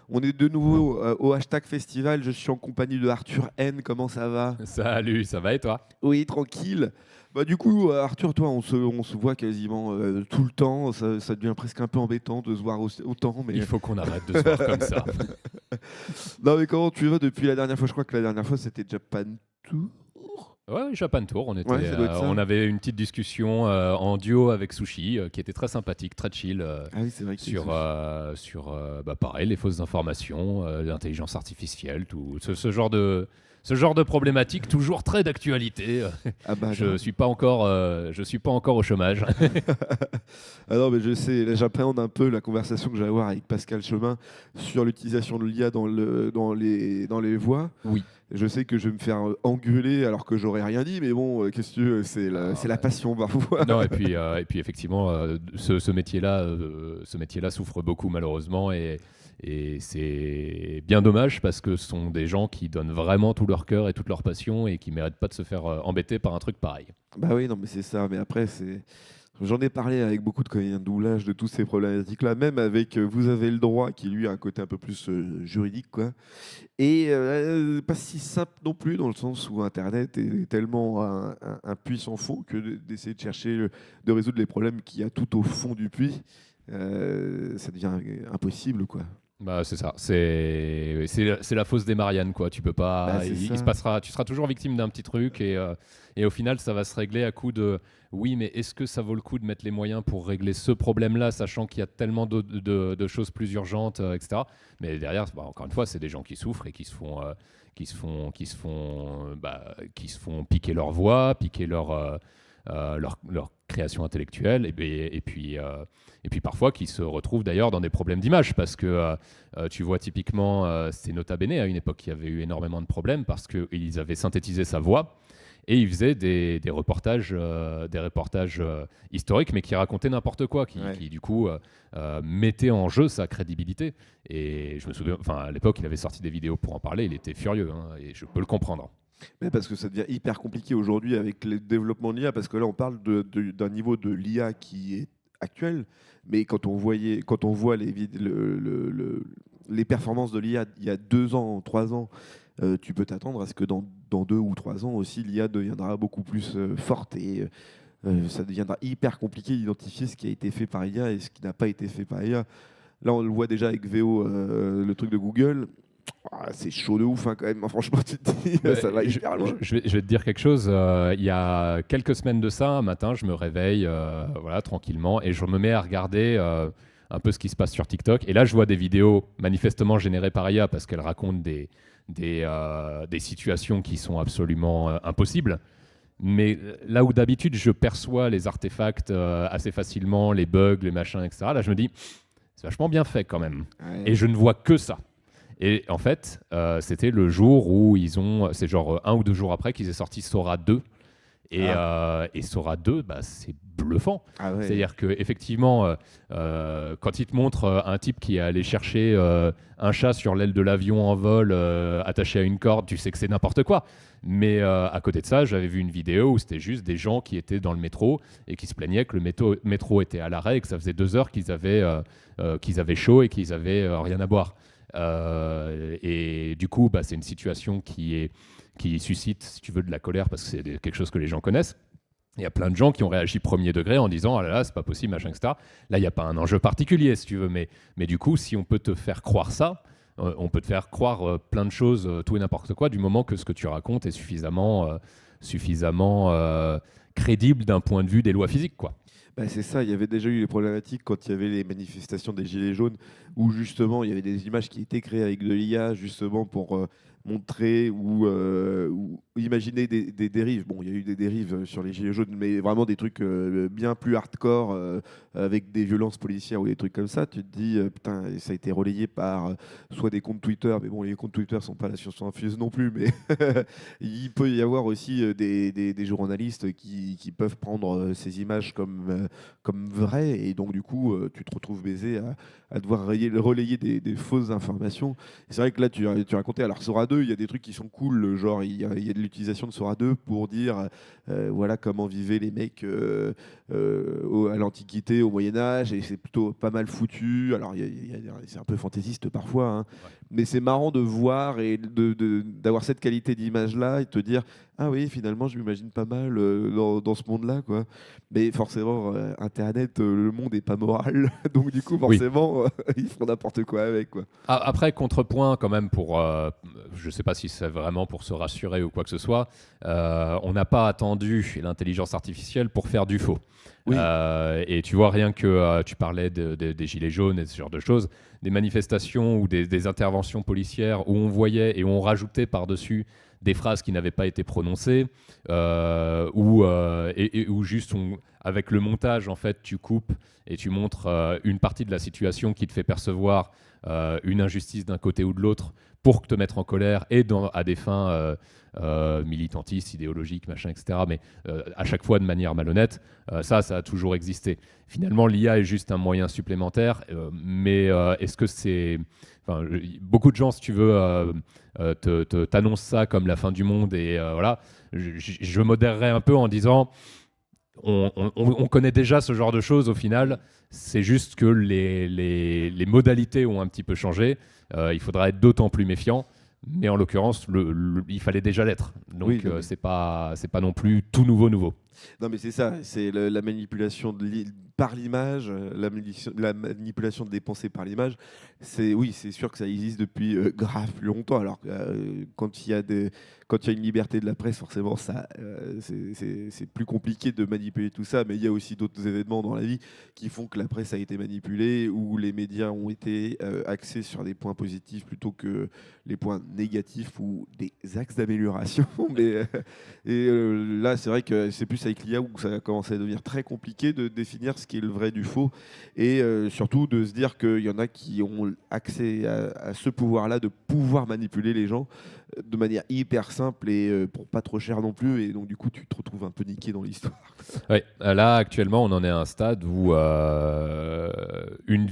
On est de nouveau au hashtag festival. Je suis en compagnie de Arthur N. Comment ça va? Salut, ça va et toi? Oui, tranquille. Bah, du coup, Arthur, toi, on se voit quasiment tout le temps. Ça devient presque un peu embêtant de se voir autant. Il Mais... faut qu'on arrête de se voir comme ça. non, mais comment tu vas depuis la dernière fois? Je crois que la dernière fois, c'était Japan Tour. Ouais, Japan Tour, Ouais, ça doit être ça. on avait une petite discussion en duo avec Sushi qui était très sympathique, très chill Ah oui, c'est vrai que c'est pareil, les fausses informations, l'intelligence artificielle, tout ce genre de problématiques toujours très d'actualité. Ah bah non. Je suis pas encore, je suis pas encore au chômage. Ah non, mais je sais, là, j'appréhende un peu la conversation que j'ai à avoir avec Pascal Chemin sur l'utilisation de l'IA dans les voix. Oui. Je sais que je vais me faire engueuler alors que j'aurais rien dit, mais bon, qu'est-ce que tu veux, c'est la passion parfois. Non, et puis effectivement, ce métier-là souffre beaucoup malheureusement et c'est bien dommage parce que ce sont des gens qui donnent vraiment tout leur cœur et toute leur passion et qui méritent pas de se faire embêter par un truc pareil. Bah oui, non, mais c'est ça. Mais après, j'en ai parlé avec beaucoup de comédiens de doublage de toutes ces problématiques-là, même avec Vous avez le droit, qui lui a un côté un peu plus juridique, quoi. Et pas si simple non plus, dans le sens où Internet est tellement un puits sans fond que d'essayer de chercher, de résoudre les problèmes qu'il y a tout au fond du puits, ça devient impossible, quoi. Bah, c'est ça, c'est la fosse des Mariannes quoi. Tu peux Bah, pas, c'est il se ça. passera, tu seras toujours victime d'un petit truc et au final ça va se régler à coup de oui, mais est-ce que ça vaut le coup de mettre les moyens pour régler ce problème-là, sachant qu'il y a tellement de choses plus urgentes, etc. Mais derrière, bah, encore une fois, c'est des gens qui souffrent et qui se font piquer leur voix, piquer leur création intellectuelle et puis parfois qui se retrouvent d'ailleurs dans des problèmes d'image parce que tu vois typiquement, c'est Nota Bene à une époque qui avait eu énormément de problèmes parce qu'ils avaient synthétisé sa voix et ils faisaient des reportages historiques mais qui racontaient n'importe quoi, Ouais. qui du coup mettaient en jeu sa crédibilité. Et je me souviens, enfin à l'époque il avait sorti des vidéos pour en parler, il était furieux hein, et je peux le comprendre. Mais parce que ça devient hyper compliqué aujourd'hui avec le développement de l'IA, parce que là, on parle d'un niveau de l'IA qui est actuel, mais quand on voit les performances de l'IA il y a 2 ans, 3 ans, tu peux t'attendre à ce que dans 2 ou 3 ans aussi, l'IA deviendra beaucoup plus forte et ça deviendra hyper compliqué d'identifier ce qui a été fait par IA et ce qui n'a pas été fait par IA. Là, on le voit déjà avec VO, le truc de Google. Ah, c'est chaud de ouf, hein, quand même. Franchement, tu te dis, Bah, ça va hyper loin. je vais te dire quelque chose. Il y a quelques semaines de ça, un matin, je me réveille voilà, tranquillement et je me mets à regarder un peu ce qui se passe sur TikTok. Et là, je vois des vidéos manifestement générées par IA parce qu'elles racontent des situations qui sont absolument impossibles. Mais là où d'habitude, je perçois les artefacts assez facilement, les bugs, les machins, etc., là, je me dis, c'est vachement bien fait quand même. Ouais. Et je ne vois que ça. Et en fait, c'était le jour où c'est genre 1 ou 2 jours après qu'ils aient sorti Sora 2. Et Sora 2, bah, c'est bluffant. Ah ouais. C'est-à-dire qu'effectivement, quand il te montre un type qui est allé chercher un chat sur l'aile de l'avion en vol attaché à une corde, tu sais que c'est n'importe quoi. Mais à côté de ça, j'avais vu une vidéo où c'était juste des gens qui étaient dans le métro et qui se plaignaient que le métro était à l'arrêt et que ça faisait 2 heures qu'ils avaient chaud et qu'ils avaient rien à boire. Et du coup, bah, c'est une situation qui suscite, si tu veux, de la colère parce que c'est quelque chose que les gens connaissent. Il y a plein de gens qui ont réagi premier degré en disant « Ah là là, c'est pas possible, machin, etc. » Là, il n'y a pas un enjeu particulier, si tu veux, mais du coup, si on peut te faire croire ça, on peut te faire croire plein de choses, tout et n'importe quoi, du moment que ce que tu racontes est suffisamment crédible d'un point de vue des lois physiques, quoi. Bah, c'est ça, il y avait déjà eu les problématiques quand il y avait les manifestations des Gilets jaunes, où justement il y avait des images qui étaient créées avec de l'IA, justement pour montrer ou imaginer des dérives. Bon, il y a eu des dérives sur les Gilets jaunes, mais vraiment des trucs bien plus hardcore, avec des violences policières ou des trucs comme ça. Tu te dis, putain, et ça a été relayé par soit des comptes Twitter, mais bon, les comptes Twitter sont pas la science infuse non plus, mais il peut y avoir aussi des journalistes qui peuvent prendre ces images comme vraies, et donc du coup, tu te retrouves baisé à devoir relayer des fausses informations. Et c'est vrai que là, tu racontais, alors Sora 2, 2, il y a des trucs qui sont cool, genre il y a de l'utilisation de Sora 2 pour dire voilà comment vivaient les mecs à l'Antiquité, au Moyen-Âge, et c'est plutôt pas mal foutu. Alors c'est un peu fantaisiste parfois, hein, mais c'est marrant de voir et d'avoir cette qualité d'image-là et te dire ah oui, finalement, je m'imagine pas mal dans ce monde-là, quoi. Mais forcément, Internet, le monde est pas moral, donc du coup, forcément, ils font n'importe quoi avec, quoi. Après, contrepoint, quand même, je sais pas si c'est vraiment pour se rassurer ou quoi que ce soit, on n'a pas attendu l'intelligence artificielle pour faire du faux. Oui. Et tu vois, rien que tu parlais des gilets jaunes et ce genre de choses, des manifestations ou des interventions policières où on voyait et où on rajoutait par-dessus des phrases qui n'avaient pas été prononcées, ou juste avec le montage, en fait, tu coupes et tu montres une partie de la situation qui te fait percevoir une injustice d'un côté ou de l'autre pour te mettre en colère et à des fins militantistes, idéologiques, machin, etc. Mais à chaque fois de manière malhonnête, ça a toujours existé. Finalement, l'IA est juste un moyen supplémentaire, mais est-ce que c'est... Enfin, beaucoup de gens, si tu veux, t'annoncent ça comme la fin du monde, et voilà. Je modérerais un peu en disant... On connaît déjà ce genre de choses au final, c'est juste que les modalités ont un petit peu changé. Il faudra être d'autant plus méfiant, mais en l'occurrence, il fallait déjà l'être. Donc Oui, c'est pas non plus tout nouveau. Non, mais c'est ça, c'est la manipulation par l'image, la manipulation des pensées par l'image. Oui, c'est sûr que ça existe depuis grave plus longtemps. Alors, quand il y a une liberté de la presse, forcément, c'est plus compliqué de manipuler tout ça. Mais il y a aussi d'autres événements dans la vie qui font que la presse a été manipulée, ou les médias ont été axés sur des points positifs plutôt que les points négatifs ou des axes d'amélioration. Là, c'est vrai que c'est plus avec l'IA où ça a commencé à devenir très compliqué de définir ce qui est le vrai du faux, et surtout de se dire qu'il y en a qui ont accès à ce pouvoir-là de pouvoir manipuler les gens de manière hyper simple et pour pas trop cher non plus, et donc du coup tu te retrouves un peu niqué dans l'histoire. Ouais, là actuellement on en est à un stade où les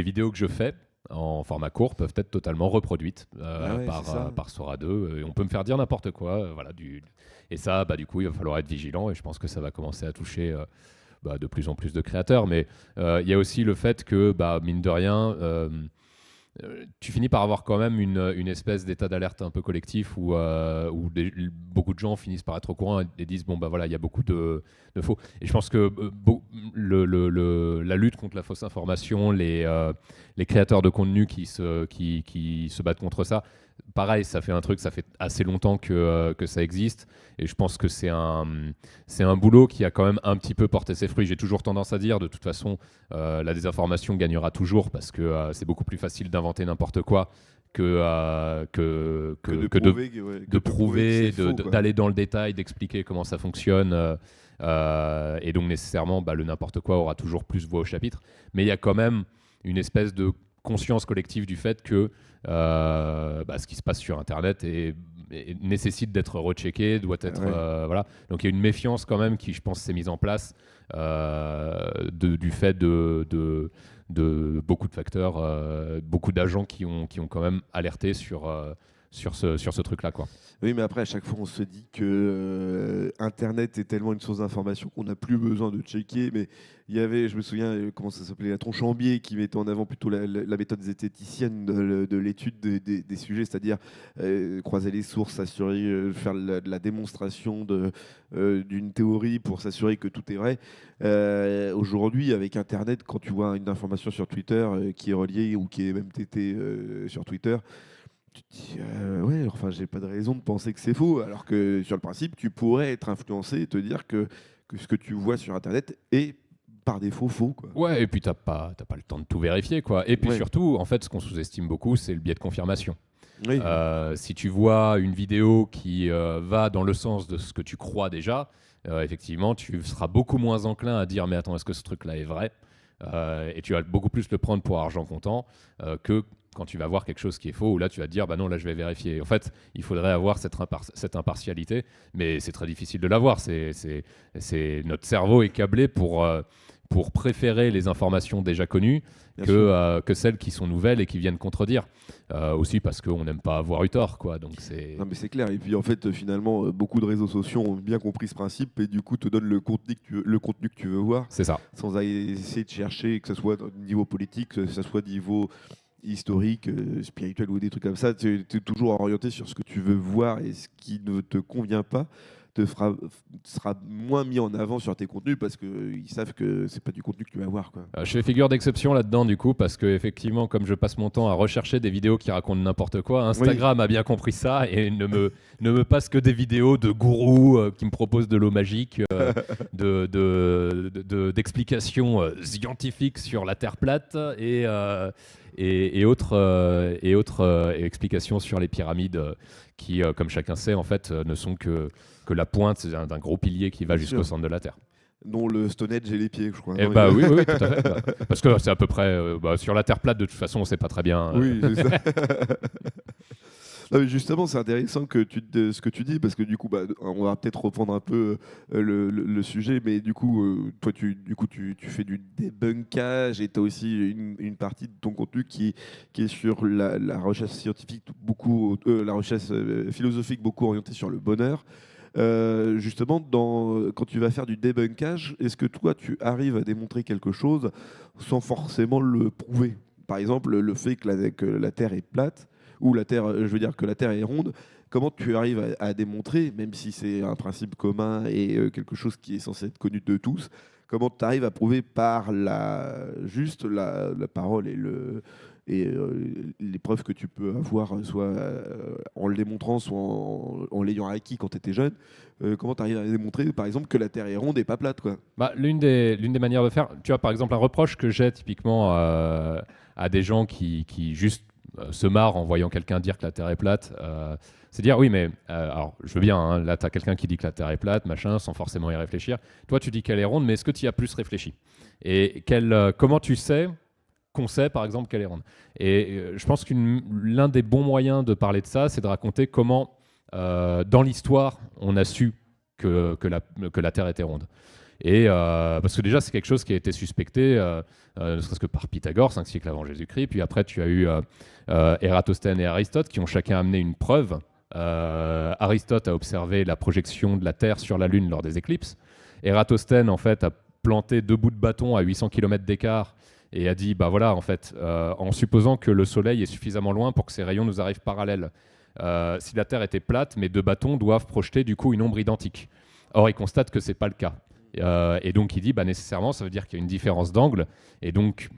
vidéos que je fais en format court peuvent être totalement reproduites par Sora 2, et on peut me faire dire n'importe quoi, voilà, et ça, du coup il va falloir être vigilant, et je pense que ça va commencer à toucher de plus en plus de créateurs. Mais il y a aussi le fait que, mine de rien, tu finis par avoir quand même une espèce d'état d'alerte un peu collectif où beaucoup de gens finissent par être au courant et disent voilà, il y a beaucoup de faux. Et je pense que la lutte contre la fausse information, les créateurs de contenu qui se battent contre ça, pareil, ça fait assez longtemps que ça existe, et je pense que c'est un boulot qui a quand même un petit peu porté ses fruits. J'ai toujours tendance à dire, de toute façon, la désinformation gagnera toujours, parce que c'est beaucoup plus facile d'inventer n'importe quoi que de prouver, d'aller dans le détail, d'expliquer comment ça fonctionne. Et donc nécessairement, le n'importe quoi aura toujours plus voix au chapitre. Mais il y a quand même une espèce de conscience collective du fait que ce qui se passe sur Internet nécessite d'être rechecké, doit être... voilà. Donc il y a une méfiance quand même qui, je pense, s'est mise en place du fait de beaucoup de facteurs, beaucoup d'agents qui ont quand même alerté sur ce truc-là, quoi. Oui, mais après, à chaque fois, on se dit que Internet est tellement une source d'information qu'on n'a plus besoin de checker. Mais il y avait, je me souviens, comment ça s'appelait, la tronche en biais, qui mettait en avant plutôt la méthode zététicienne de l'étude des sujets, c'est-à-dire croiser les sources, s'assurer, faire la démonstration d'une théorie pour s'assurer que tout est vrai. Aujourd'hui, avec Internet, quand tu vois une information sur Twitter qui est reliée ou qui est même tétée sur Twitter, tu te dis, ouais, enfin, j'ai pas de raison de penser que c'est faux, alors que sur le principe, tu pourrais être influencé et te dire que ce que tu vois sur Internet est par défaut faux, quoi. Ouais, et puis t'as pas le temps de tout vérifier, quoi. Et puis surtout, en fait, ce qu'on sous-estime beaucoup, c'est le biais de confirmation. Oui. Si tu vois une vidéo qui va dans le sens de ce que tu crois déjà, effectivement, tu seras beaucoup moins enclin à dire mais attends, est-ce que ce truc-là est vrai, et tu vas beaucoup plus le prendre pour argent comptant que quand tu vas voir quelque chose qui est faux, où là tu vas te dire non, là je vais vérifier. En fait, il faudrait avoir cette impartialité, mais c'est très difficile de l'avoir. Notre cerveau est câblé pour pour préférer les informations déjà connues que celles qui sont nouvelles et qui viennent contredire. Aussi parce qu'on n'aime pas avoir eu tort, quoi. Donc non, mais c'est clair. Et puis en fait, finalement, beaucoup de réseaux sociaux ont bien compris ce principe et du coup te donnent le contenu que tu veux voir. C'est ça. Sans essayer de chercher, que ce soit au niveau politique, que ce soit au niveau historique, spirituel ou des trucs comme ça. Tu es toujours orienté sur ce que tu veux voir et ce qui ne te convient pas sera moins mis en avant sur tes contenus parce qu'ils savent que c'est pas du contenu que tu vas voir, quoi. Je fais figure d'exception là-dedans du coup parce que effectivement comme je passe mon temps à rechercher des vidéos qui racontent n'importe quoi, Instagram a bien compris ça et ne me passe que des vidéos de gourous qui me proposent de l'eau magique, d'explications scientifiques sur la Terre plate et autres explications sur les pyramides qui, comme chacun sait, en fait, ne sont que la pointe d'un gros pilier qui va jusqu'au centre de la Terre. Dont le Stonehenge et les pieds, je crois. Oui, tout à fait. Parce que c'est à peu près... sur la Terre plate, de toute façon, on ne sait pas très bien. Oui, c'est ça. Non, mais justement, c'est intéressant ce que tu dis, parce que du coup, on va peut-être reprendre un peu le sujet, mais du coup, toi, tu fais du débunkage et tu as aussi une partie de ton contenu qui est sur la recherche scientifique, la recherche philosophique, beaucoup orientée sur le bonheur. Justement, quand tu vas faire du débunkage, est-ce que toi, tu arrives à démontrer quelque chose sans forcément le prouver? Par exemple, le fait que la Terre est plate, ou que la Terre est ronde, comment tu arrives à démontrer, même si c'est un principe commun et quelque chose qui est censé être connu de tous, comment tu arrives à prouver par la parole et les preuves que tu peux avoir, soit en le démontrant, soit en l'ayant acquis quand tu étais jeune, comment tu arrives à démontrer, par exemple, que la Terre est ronde et pas plate, quoi? L'une des manières de faire, tu vois, par exemple, un reproche que j'ai typiquement à des gens qui juste se marrent en voyant quelqu'un dire que la Terre est plate, c'est dire oui, mais alors je veux bien, hein, là tu as quelqu'un qui dit que la Terre est plate, machin, sans forcément y réfléchir. Toi tu dis qu'elle est ronde, mais est-ce que tu y as plus réfléchi? Et comment tu sais qu'on sait par exemple qu'elle est ronde? Et je pense l'un des bons moyens de parler de ça, c'est de raconter comment dans l'histoire on a su que la Terre était ronde. Et parce que déjà c'est quelque chose qui a été suspecté ne serait-ce que par Pythagore 5 siècles avant Jésus-Christ, puis après tu as eu Ératosthène et Aristote qui ont chacun amené une preuve. Aristote a observé la projection de la Terre sur la Lune lors des éclipses. Ératosthène en fait a planté 2 bouts de bâton à 800 km d'écart et a dit voilà, en fait, en supposant que le Soleil est suffisamment loin pour que ses rayons nous arrivent parallèles, si la Terre était plate, mes 2 bâtons doivent projeter du coup une ombre identique. Or il constate que c'est pas le cas. Et donc il dit nécessairement ça veut dire qu'il y a une différence d'angle et donc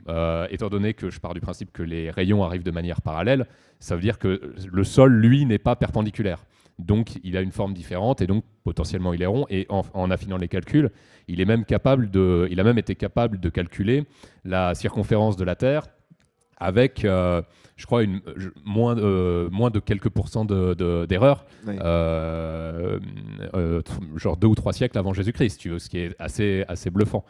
étant donné que je pars du principe que les rayons arrivent de manière parallèle, ça veut dire que le sol lui n'est pas perpendiculaire, donc il a une forme différente et donc potentiellement il est rond. Et en affinant les calculs, il a même été capable de calculer la circonférence de la Terre avec, je crois, moins de quelques pourcents d'erreur, Oui. genre 2 ou 3 siècles avant Jésus-Christ, si tu veux, ce qui est assez bluffant.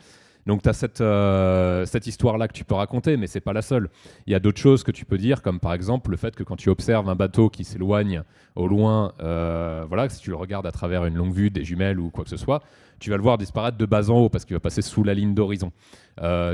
Donc tu as cette histoire-là que tu peux raconter, mais c'est pas la seule. Il y a d'autres choses que tu peux dire, comme par exemple le fait que quand tu observes un bateau qui s'éloigne au loin, si tu le regardes à travers une longue vue, des jumelles ou quoi que ce soit, tu vas le voir disparaître de bas en haut parce qu'il va passer sous la ligne d'horizon.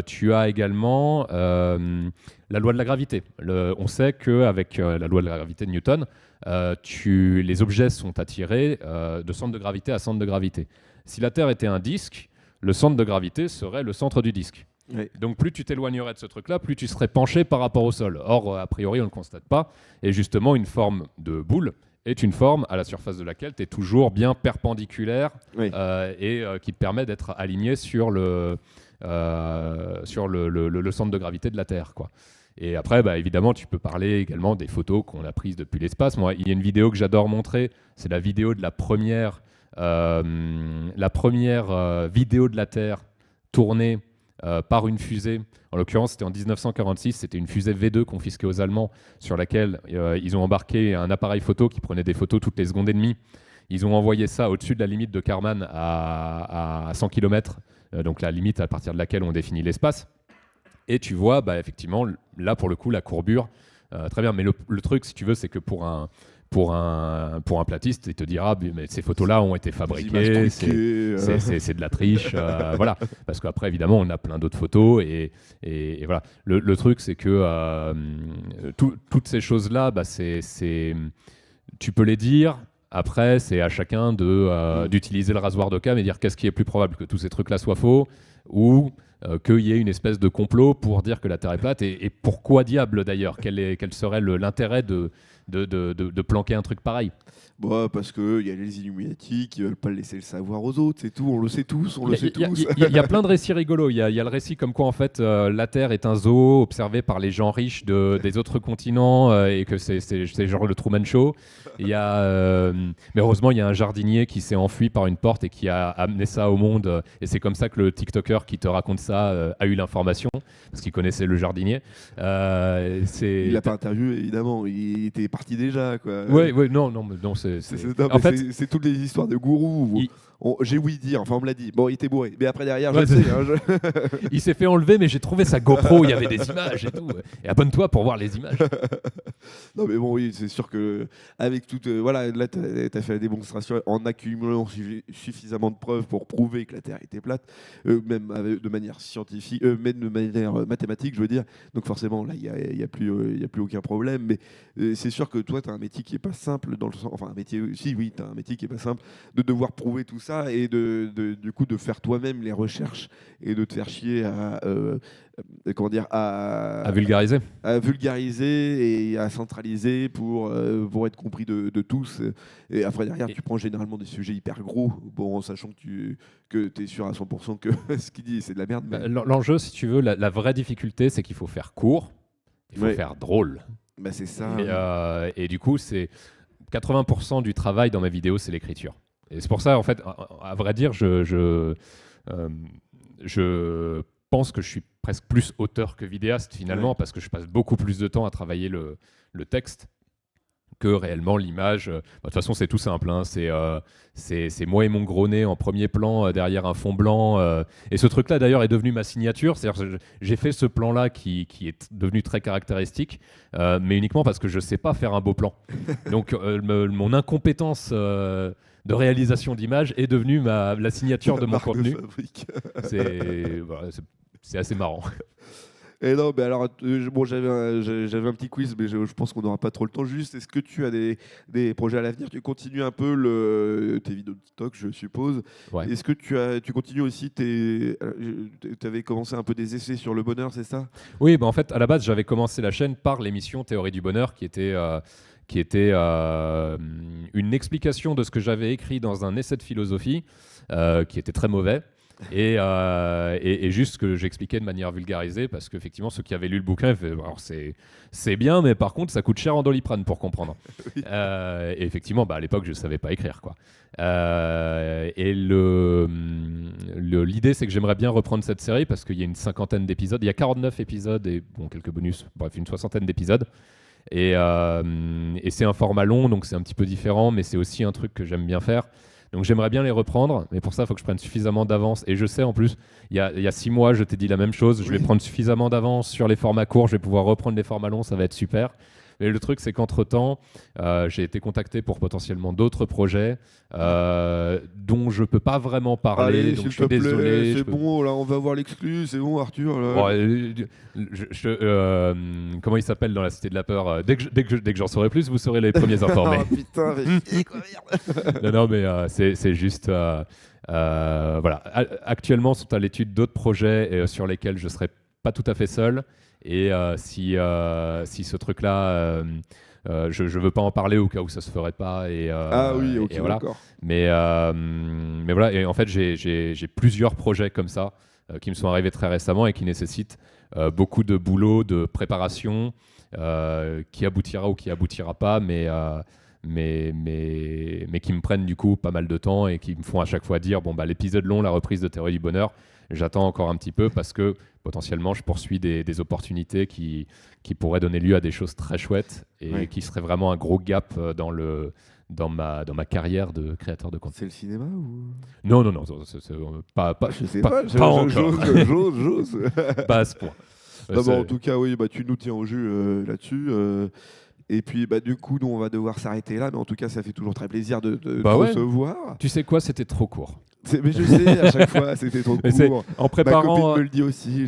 Tu as également la loi de la gravité. On sait qu'avec la loi de la gravité de Newton, les objets sont attirés de centre de gravité à centre de gravité. Si la Terre était un disque, le centre de gravité serait le centre du disque. Oui. Donc plus tu t'éloignerais de ce truc-là, plus tu serais penché par rapport au sol. Or, a priori, on ne le constate pas. Et justement, une forme de boule est une forme à la surface de laquelle tu es toujours bien perpendiculaire, Oui. et qui te permet d'être aligné sur le centre de gravité de la Terre, quoi. Et après, évidemment, tu peux parler également des photos qu'on a prises depuis l'espace. Moi, il y a une vidéo que j'adore montrer. C'est la vidéo de la première vidéo de la Terre tournée par une fusée. En l'occurrence, c'était en 1946. C'était une fusée V2 confisquée aux Allemands sur laquelle ils ont embarqué un appareil photo qui prenait des photos toutes les secondes et demie. Ils ont envoyé ça au-dessus de la limite de Kármán à 100 km, donc la limite à partir de laquelle on définit l'espace. Et tu vois, effectivement, là, pour le coup, la courbure, très bien. Mais le truc, si tu veux, c'est que pour pour un platiste, il te dira mais ces photos-là ont été fabriquées, c'est de la triche, voilà. Parce qu'après, évidemment, on a plein d'autres photos et voilà. Le truc, c'est que toutes ces choses-là, tu peux les dire. Après, c'est à chacun d'utiliser le rasoir d'Occam et dire qu'est-ce qui est plus probable, que tous ces trucs-là soient faux ou qu'il y ait une espèce de complot pour dire que la Terre est plate. Et pourquoi diable d'ailleurs? Quel serait l'intérêt de planquer un truc pareil? Bah, parce qu'il y a les Illuminati qui veulent pas laisser le savoir aux autres, c'est tout, on le sait tous, on le sait tous. Il y a plein de récits rigolos. Il y a le récit comme quoi en fait la Terre est un zoo observé par les gens riches des autres continents et que c'est genre le Truman Show. Mais heureusement il y a un jardinier qui s'est enfui par une porte et qui a amené ça au monde. Et c'est comme ça que le TikToker qui te raconte ça a eu l'information parce qu'il connaissait le jardinier. Il l'a pas interviewé évidemment, il était parti déjà quoi. Ouais, non, en fait, c'est toutes les histoires de gourous. J'ai ouï dire, enfin on me l'a dit. Bon, il était bourré, mais après derrière, ouais, je sais. Hein, il s'est fait enlever, mais j'ai trouvé sa GoPro, il y avait des images et tout. Et abonne-toi pour voir les images. Non, mais bon, oui, c'est sûr que avec toute, voilà, là, t'as fait la démonstration en accumulant suffisamment de preuves pour prouver que la Terre était plate, même de manière scientifique, même de manière mathématique, je veux dire. Donc forcément, là, il y a plus aucun problème. Mais c'est sûr que toi, t'as un métier qui est pas simple dans le sens, enfin un métier, si oui, t'as un métier qui est pas simple de devoir prouver tout ça et du coup de faire toi-même les recherches et de te faire chier comment dire, à vulgariser. À vulgariser et à centraliser pour être compris de tous. Et après, derrière, tu prends généralement des sujets hyper gros, bon, en sachant que tu es sûr à 100% que ce qu'il dit, c'est de la merde. Mais... L'enjeu, si tu veux, la vraie difficulté, c'est qu'il faut faire court, il faut faire drôle. Bah, c'est ça. Et du coup, c'est 80% du travail dans ma vidéo, c'est l'écriture. Et c'est pour ça, en fait, à vrai dire, je pense que je suis presque plus auteur que vidéaste finalement, parce que je passe beaucoup plus de temps à travailler le texte que réellement l'image. De toute façon, c'est tout simple. Hein. C'est moi et mon gros nez en premier plan derrière un fond blanc. Et ce truc-là, d'ailleurs, est devenu ma signature. C'est-à-dire que j'ai fait ce plan-là qui est devenu très caractéristique, mais uniquement parce que je ne sais pas faire un beau plan. Donc, mon incompétence de réalisation d'image est devenue la signature de mon contenu. C'est assez marrant. Et non, mais alors, bon, j'avais un petit quiz, mais je pense qu'on n'aura pas trop le temps. Juste, est-ce que tu as des projets à l'avenir? Tu continues un peu tes vidéos de TikTok, je suppose. Ouais. Est-ce que tu continues aussi tu avais commencé un peu des essais sur le bonheur, c'est ça? Oui, bah en fait, à la base, j'avais commencé la chaîne par l'émission Théorie du bonheur, qui était une explication de ce que j'avais écrit dans un essai de philosophie, qui était très mauvais. Et juste que j'expliquais de manière vulgarisée, parce qu'effectivement ceux qui avaient lu le bouquin, alors c'est bien, mais par contre ça coûte cher en Doliprane pour comprendre. Oui. Et effectivement, à l'époque je savais pas écrire quoi. Et l'idée c'est que j'aimerais bien reprendre cette série parce qu'il y a une 50aine d'épisodes, il y a 49 épisodes et bon, quelques bonus, bref une 60aine d'épisodes. Et c'est un format long, donc c'est un petit peu différent, mais c'est aussi un truc que j'aime bien faire. Donc j'aimerais bien les reprendre, mais pour ça, il faut que je prenne suffisamment d'avance. Et je sais, en plus, il y a 6 mois, je t'ai dit la même chose. Oui. Je vais prendre suffisamment d'avance sur les formats courts. Je vais pouvoir reprendre les formats longs. Ça va être super. Mais le truc, c'est qu'entre-temps, j'ai été contacté pour potentiellement d'autres projets dont je ne peux pas vraiment parler. Allez, donc je suis désolé. C'est bon, là, on va voir l'exclu. C'est bon, Arthur. Là. Bon, comment il s'appelle dans la Cité de la Peur? Dès que j'en saurai plus, vous serez les premiers informés. Oh putain, mais quoi, merde. Non, mais c'est juste... voilà. Actuellement, sont à l'étude d'autres projets sur lesquels je ne serai pas tout à fait seul. Et si ce truc-là, je ne veux pas en parler au cas où ça ne se ferait pas. Ah oui, ok, voilà. D'accord. Mais voilà, et en fait, j'ai plusieurs projets comme ça qui me sont arrivés très récemment et qui nécessitent beaucoup de boulot, de préparation, qui aboutira ou qui aboutira pas, mais qui me prennent du coup pas mal de temps et qui me font à chaque fois dire l'épisode long, la reprise de Théorie du bonheur, j'attends encore un petit peu parce que potentiellement je poursuis des opportunités qui pourraient donner lieu à des choses très chouettes et qui seraient vraiment un gros gap dans ma carrière de créateur de contenu. C'est le cinéma ou... Non, pas je sais pas encore. J'ose. Pas à ce point. En tout cas, oui, tu nous tiens au jus là-dessus. Et puis, du coup, nous, on va devoir s'arrêter là. Mais en tout cas, ça fait toujours très plaisir de te Ouais. recevoir. Tu sais quoi, c'était trop court. Mais je sais, à chaque fois, c'était trop court. En Ma préparant, copine me le dit aussi.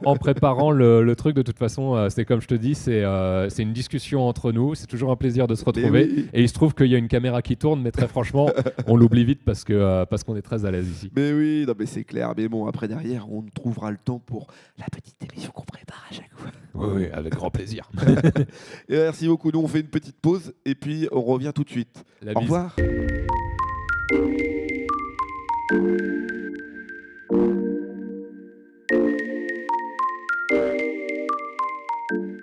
en préparant le truc, de toute façon, c'est comme je te dis, c'est une discussion entre nous. C'est toujours un plaisir de se retrouver. Oui. Et il se trouve qu'il y a une caméra qui tourne, mais très franchement, on l'oublie vite parce qu'on est très à l'aise ici. Mais oui, non, mais c'est clair. Mais bon, après, derrière, on trouvera le temps pour la petite émission qu'on prépare à chaque fois. Oui, avec grand plaisir. Et merci beaucoup. Nous, on fait une petite pause et puis on revient tout de suite. La Au bise. revoir.